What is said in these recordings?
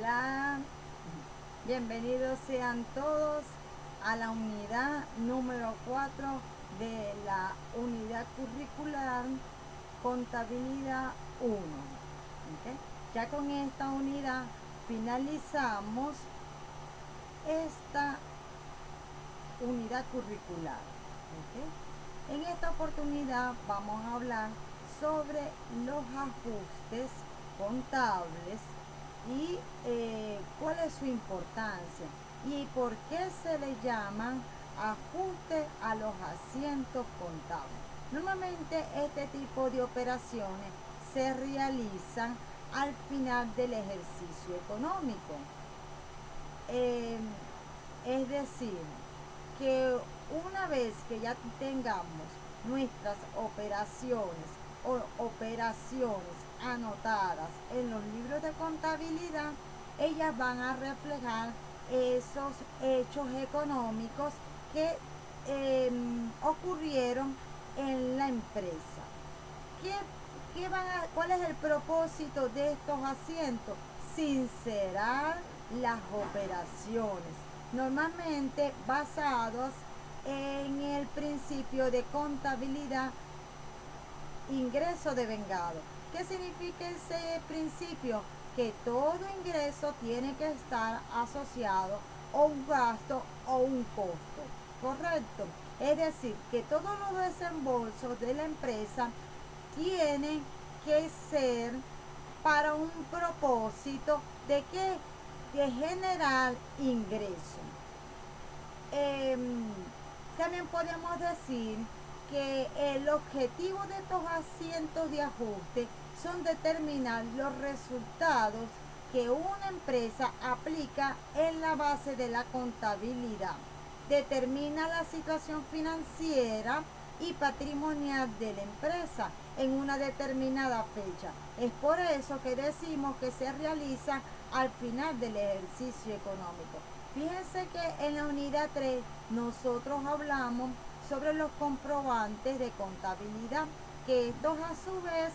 Hola, bienvenidos sean todos a la unidad número 4 de la unidad curricular Contabilidad 1. ¿Okay? Ya con esta unidad finalizamos esta unidad curricular. ¿Okay? En esta oportunidad vamos a hablar sobre los ajustes contables y cuál es su importancia y por qué se le llaman ajuste a los asientos contables. Normalmente este tipo de operaciones se realizan al final del ejercicio económico. Es decir, que una vez que ya tengamos nuestras operaciones o operaciones anotadas en los libros de contabilidad, ellas van a reflejar esos hechos económicos que ocurrieron en la empresa. ¿Cuál es el propósito de estos asientos? Sincerar las operaciones, normalmente basados en el principio de contabilidad ingreso devengado. ¿Qué significa ese principio? Que todo ingreso tiene que estar asociado a un gasto o un costo, ¿correcto? Es decir, que todos los desembolsos de la empresa tienen que ser para un propósito de que de generar ingreso. También podemos decir que el objetivo de estos asientos de ajuste son determinar los resultados que una empresa aplica en la base de la contabilidad. Determina la situación financiera y patrimonial de la empresa en una determinada fecha. Es por eso que decimos que se realiza al final del ejercicio económico. Fíjense que en la unidad 3 nosotros hablamos sobre los comprobantes de contabilidad, que estos a su vez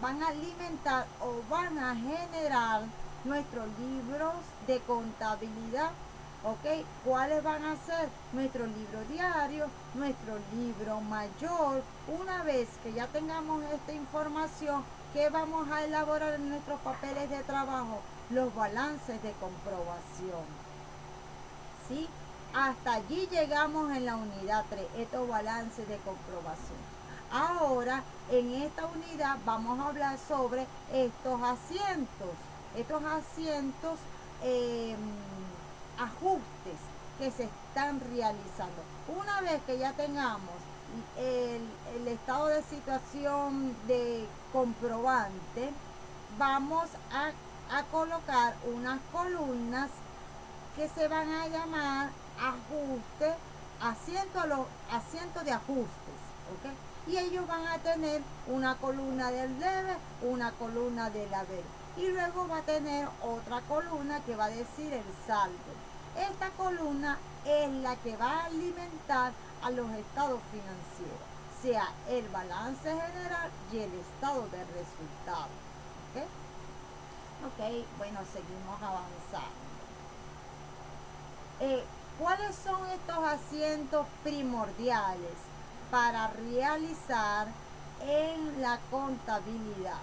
van a alimentar o van a generar nuestros libros de contabilidad. ¿Ok? ¿Cuáles van a ser? Nuestro libro diario, nuestro libro mayor. Una vez que ya tengamos esta información, ¿qué vamos a elaborar en nuestros papeles de trabajo? Los balances de comprobación. ¿Sí? Hasta allí llegamos en la unidad 3, estos balances de comprobación. Ahora, en esta unidad vamos a hablar sobre estos asientos. Estos asientos ajustes que se están realizando. Una vez que ya tengamos el estado de situación de comprobante, vamos a colocar unas columnas que se van a llamar ajuste, asientos de ajustes, ¿ok? Y ellos van a tener una columna del debe, una columna del haber. Y luego va a tener otra columna que va a decir el saldo. Esta columna es la que va a alimentar a los estados financieros, sea el balance general y el estado de resultados. ¿Ok? Ok, bueno, seguimos avanzando. ¿Cuáles son estos asientos primordiales para realizar en la contabilidad?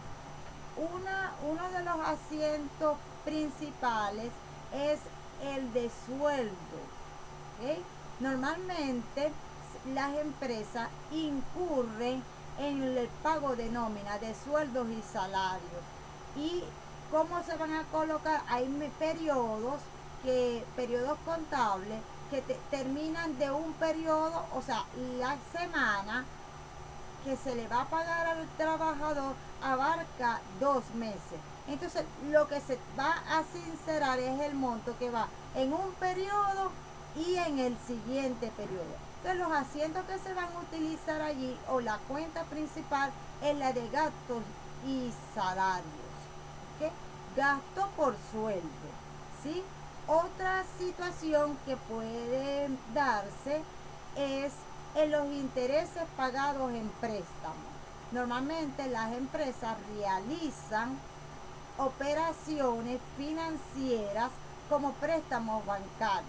Uno de los asientos principales es el de sueldo. ¿Okay? Normalmente las empresas incurren en el pago de nómina de sueldos y salarios. ¿Y cómo se van a colocar? Hay periodos contables que terminan de un periodo, o sea, la semana que se le va a pagar al trabajador abarca 2 meses. Entonces, lo que se va a sincerar es el monto que va en un periodo y en el siguiente periodo. Entonces, los asientos que se van a utilizar allí o la cuenta principal es la de gastos y salarios. ¿Okay? Gasto por sueldo. ¿Sí? Otra situación que puede darse es en los intereses pagados en préstamos. Normalmente las empresas realizan operaciones financieras como préstamos bancarios.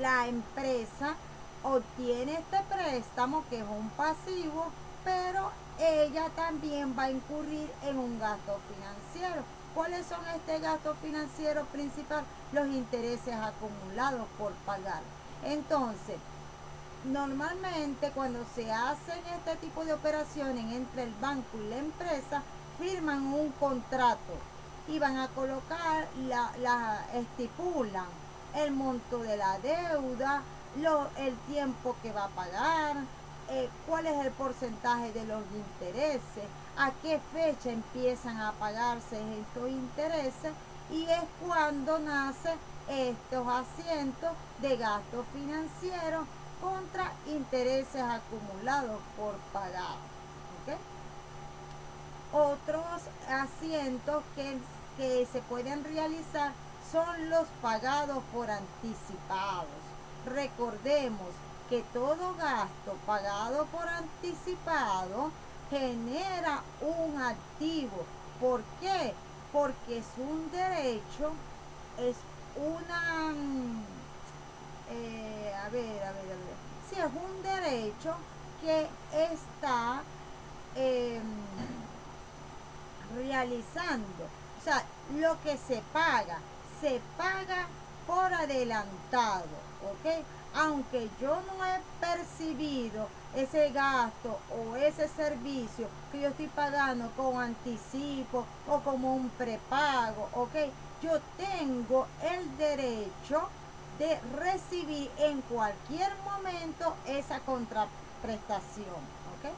La empresa obtiene este préstamo, que es un pasivo, pero ella también va a incurrir en un gasto financiero. ¿Cuáles son este gasto financiero principal? Los intereses acumulados por pagar. Entonces, normalmente cuando se hacen este tipo de operaciones entre el banco y la empresa, firman un contrato y van a colocar, estipulan el monto de la deuda, el tiempo que va a pagar, cuál es el porcentaje de los intereses, a qué fecha empiezan a pagarse estos intereses, y es cuando nacen estos asientos de gasto financiero contra intereses acumulados por pagar. ¿Okay? Otros asientos que se pueden realizar son los pagados por anticipados. Recordemos que todo gasto pagado por anticipado genera un activo. ¿Por qué? Porque es un derecho, es una... Sí, es un derecho que está realizando. O sea, lo que se paga por adelantado, ¿ok? Aunque yo no he percibido ese gasto o ese servicio que yo estoy pagando con anticipo o como un prepago, ¿ok? Yo tengo el derecho de recibir en cualquier momento esa contraprestación, ¿ok?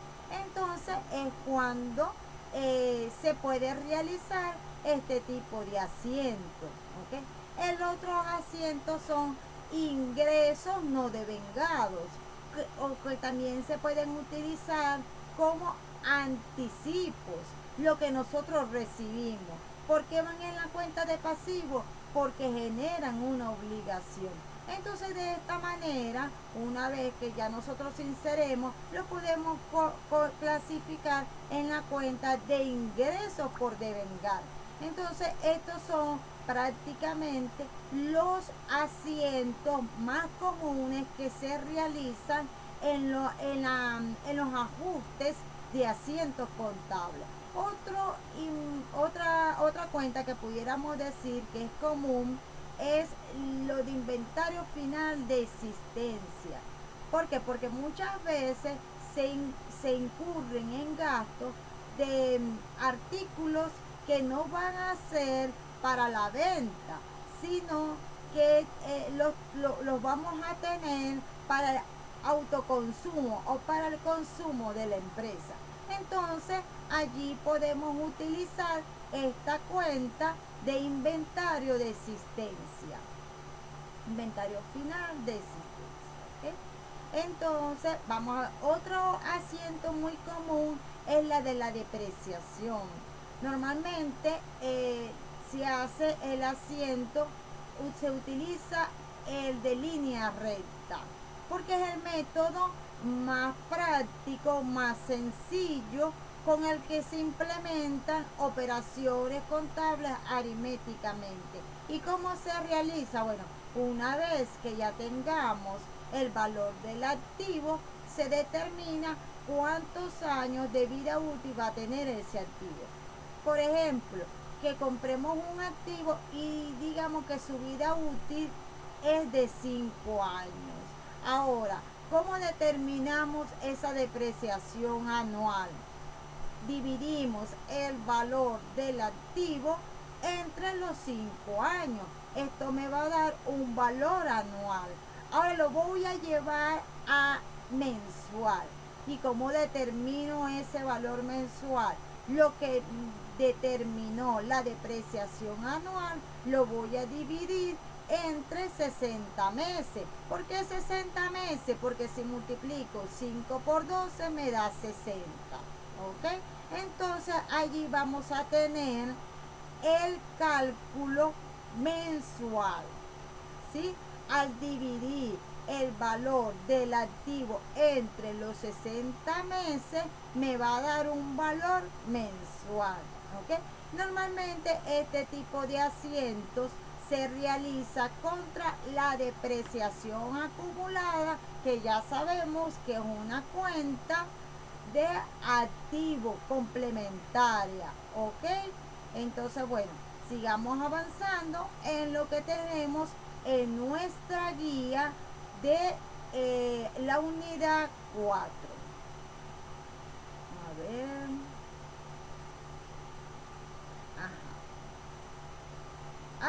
Entonces es cuando se puede realizar este tipo de asientos, ¿ok? El otro asiento son ingresos no devengados, que también se pueden utilizar como anticipos, lo que nosotros recibimos. ¿Por qué van en la cuenta de pasivo? Porque generan una obligación. Entonces, de esta manera, una vez que ya nosotros inseremos, lo podemos clasificar en la cuenta de ingresos por devengar. Entonces, estos son prácticamente los asientos más comunes que se realizan en los ajustes de asientos contables. Otra cuenta que pudiéramos decir que es común es lo de inventario final de existencia. ¿Por qué? Porque muchas veces se incurren en gastos de artículos que no van a ser para la venta, sino que los vamos a tener para el autoconsumo o para el consumo de la empresa. Entonces, allí podemos utilizar esta cuenta de inventario de existencia, inventario final de existencia. ¿Okay? Entonces, vamos a otro asiento muy común, es la de la depreciación. Normalmente se hace el asiento, se utiliza el de línea recta, porque es el método más práctico, más sencillo, con el que se implementan operaciones contables aritméticamente. ¿Y cómo se realiza? Bueno, una vez que ya tengamos el valor del activo, se determina cuántos años de vida útil va a tener ese activo. Por ejemplo, que compremos un activo y digamos que su vida útil es de 5 años. Ahora, ¿cómo determinamos esa depreciación anual? Dividimos el valor del activo entre los 5 años. Esto me va a dar un valor anual. Ahora lo voy a llevar a mensual. ¿Y cómo determino ese valor mensual? Lo que determinó la depreciación anual lo voy a dividir entre 60 meses. ¿Por qué 60 meses? Porque si multiplico 5 por 12 me da 60. ¿Ok? Entonces allí vamos a tener el cálculo mensual, ¿sí? Al dividir el valor del activo entre los 60 meses, me va a dar un valor mensual. ¿Ok? Normalmente este tipo de asientos se realiza contra la depreciación acumulada, que ya sabemos que es una cuenta de activo complementaria. ¿Ok? Entonces, bueno, sigamos avanzando en lo que tenemos en nuestra guía de la unidad 4. A ver. Ajá.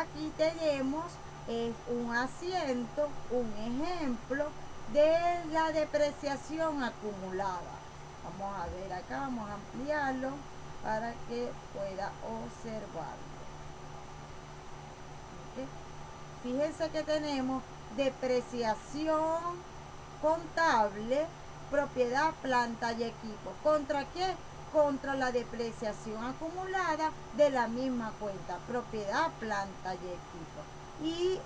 Aquí tenemos un asiento, un ejemplo de la depreciación acumulada. Vamos a ver acá, vamos a ampliarlo para que pueda observarlo. ¿Okay? Fíjense que tenemos depreciación contable, propiedad, planta y equipo. ¿Contra qué? Contra la depreciación acumulada de la misma cuenta, propiedad, planta y equipo. Y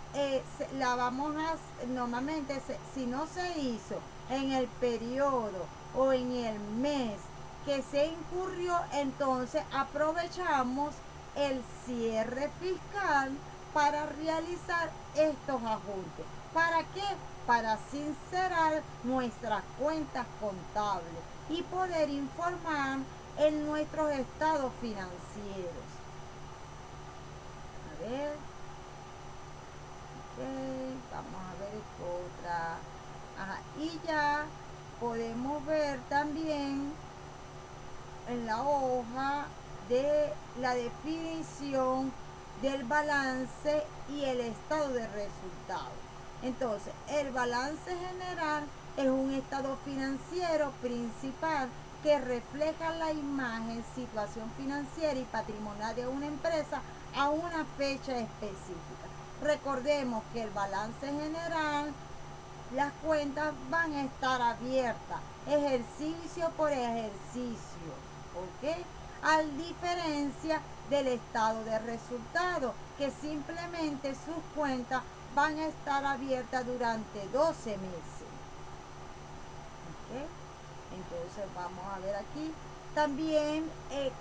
la vamos a, normalmente, si no se hizo en el periodo o en el mes que se incurrió, entonces aprovechamos el cierre fiscal para realizar estos ajustes. ¿Para qué? Para sincerar nuestras cuentas contables y poder informar en nuestros estados financieros. A ver. Okay, vamos a ver otra. Ajá, y ya podemos ver también en la hoja de la definición del balance y el estado de resultados. Entonces, el balance general es un estado financiero principal que refleja la imagen, situación financiera y patrimonial de una empresa a una fecha específica. Recordemos que el balance general, las cuentas van a estar abiertas, ejercicio por ejercicio, ¿ok? A diferencia del estado de resultados, que simplemente sus cuentas van a estar abiertas durante 12 meses. ¿Ok? Entonces vamos a ver aquí. También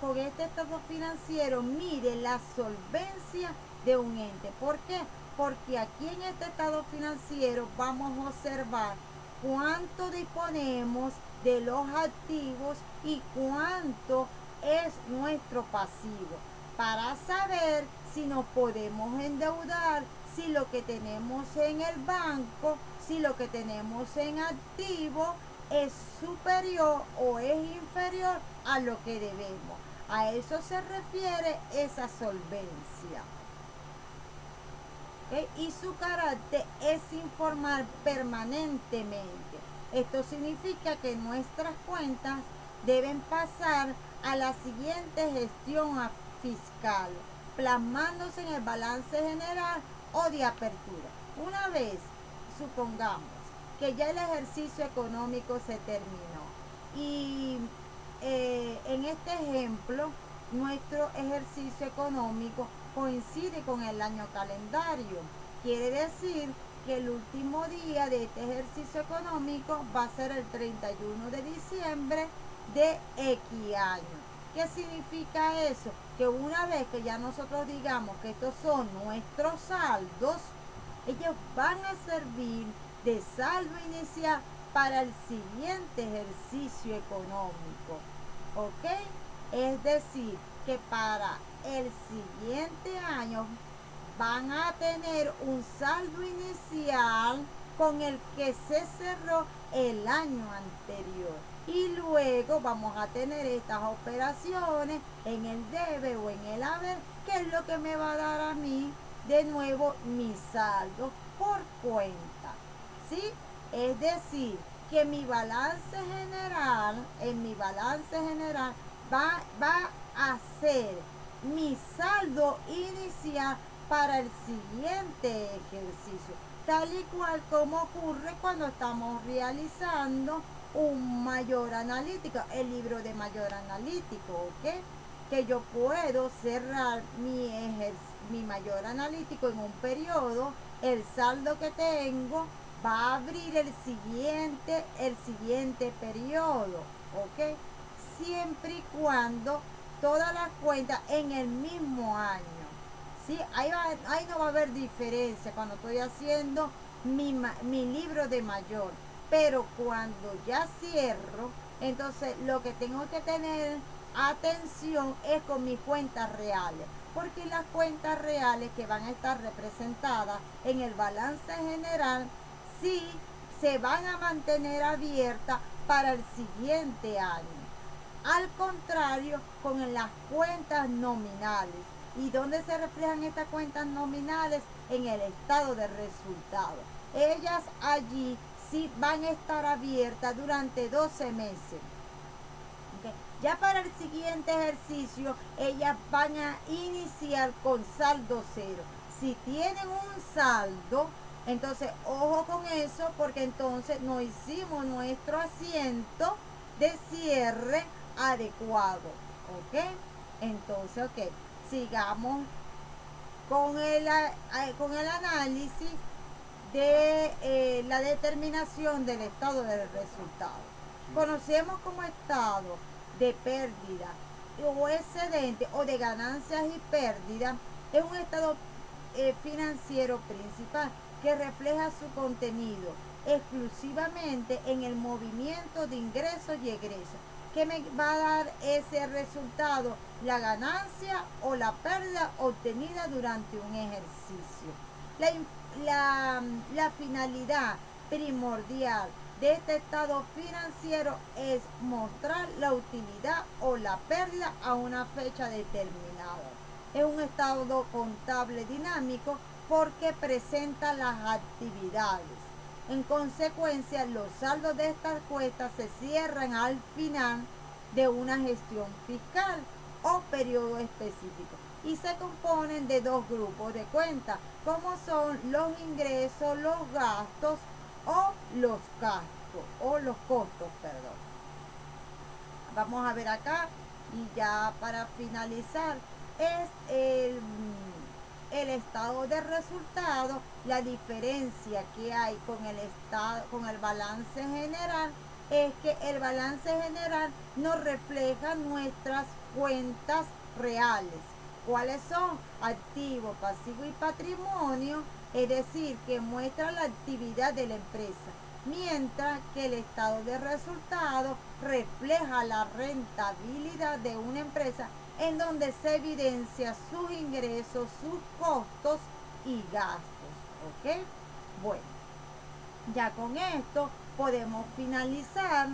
con este estado financiero, mire la solvencia de un ente. ¿Por qué? Porque aquí en este estado financiero vamos a observar cuánto disponemos de los activos y cuánto es nuestro pasivo, para saber si nos podemos endeudar, si lo que tenemos en el banco, si lo que tenemos en activo es superior o es inferior a lo que debemos. A eso se refiere esa solvencia. ¿Okay? Y su carácter es informar permanentemente. Esto significa que nuestras cuentas deben pasar a la siguiente gestión fiscal, plasmándose en el balance general o de apertura. Una vez, supongamos que ya el ejercicio económico se terminó y en este ejemplo nuestro ejercicio económico coincide con el año calendario. Quiere decir que el último día de este ejercicio económico va a ser el 31 de diciembre de X año. ¿Qué significa eso? Que una vez que ya nosotros digamos que estos son nuestros saldos, ellos van a servir de saldo inicial para el siguiente ejercicio económico. ¿Ok? Es decir, que para el siguiente año van a tener un saldo inicial con el que se cerró el año anterior. Y luego vamos a tener estas operaciones en el debe o en el haber, que es lo que me va a dar a mí de nuevo mi saldo por cuenta. ¿Sí? Es decir, que mi balance general, en mi balance general, va a ser mi saldo inicial para el siguiente ejercicio, tal y cual como ocurre cuando estamos realizando un mayor analítico, el libro de mayor analítico, ¿ok? Que yo puedo cerrar mi mayor analítico en un periodo, el saldo que tengo va a abrir el siguiente periodo, ¿ok? Siempre y cuando todas las cuentas en el mismo año, ¿sí? Ahí no va a haber diferencia cuando estoy haciendo mi libro de mayor, pero cuando ya cierro, entonces lo que tengo que tener atención es con mis cuentas reales, porque las cuentas reales que van a estar representadas en el balance general sí se van a mantener abiertas para el siguiente año. Al contrario, con las cuentas nominales. ¿Y dónde se reflejan estas cuentas nominales? En el estado de resultados. Ellas allí sí van a estar abiertas durante 12 meses. Okay. Ya para el siguiente ejercicio, ellas van a iniciar con saldo cero. Si tienen un saldo, entonces ojo con eso, porque entonces no hicimos nuestro asiento de cierre adecuado. ¿Ok? Entonces, ok, sigamos con el análisis de la determinación del estado del resultado. Conocemos como estado de pérdida o excedente o de ganancias y pérdidas, es un estado financiero principal que refleja su contenido exclusivamente en el movimiento de ingresos y egresos. ¿Qué me va a dar ese resultado? La ganancia o la pérdida obtenida durante un ejercicio. La, la finalidad primordial de este estado financiero es mostrar la utilidad o la pérdida a una fecha determinada. Es un estado contable dinámico porque presenta las actividades. En consecuencia, los saldos de estas cuentas se cierran al final de una gestión fiscal o periodo específico y se componen de dos grupos de cuentas, como son los ingresos, los gastos o los gastos o los costos, perdón. Vamos a ver acá y ya para finalizar es el estado de resultado. La diferencia que hay con el balance general es que el balance general nos refleja nuestras cuentas reales. ¿Cuáles son? Activo, pasivo y patrimonio, es decir, que muestra la actividad de la empresa, mientras que el estado de resultado refleja la rentabilidad de una empresa en donde se evidencia sus ingresos, sus costos y gastos. ¿Ok? Bueno, ya con esto podemos finalizar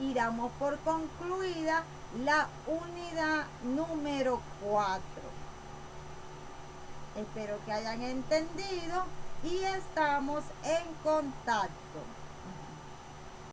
y damos por concluida la unidad número 4. Espero que hayan entendido y estamos en contacto.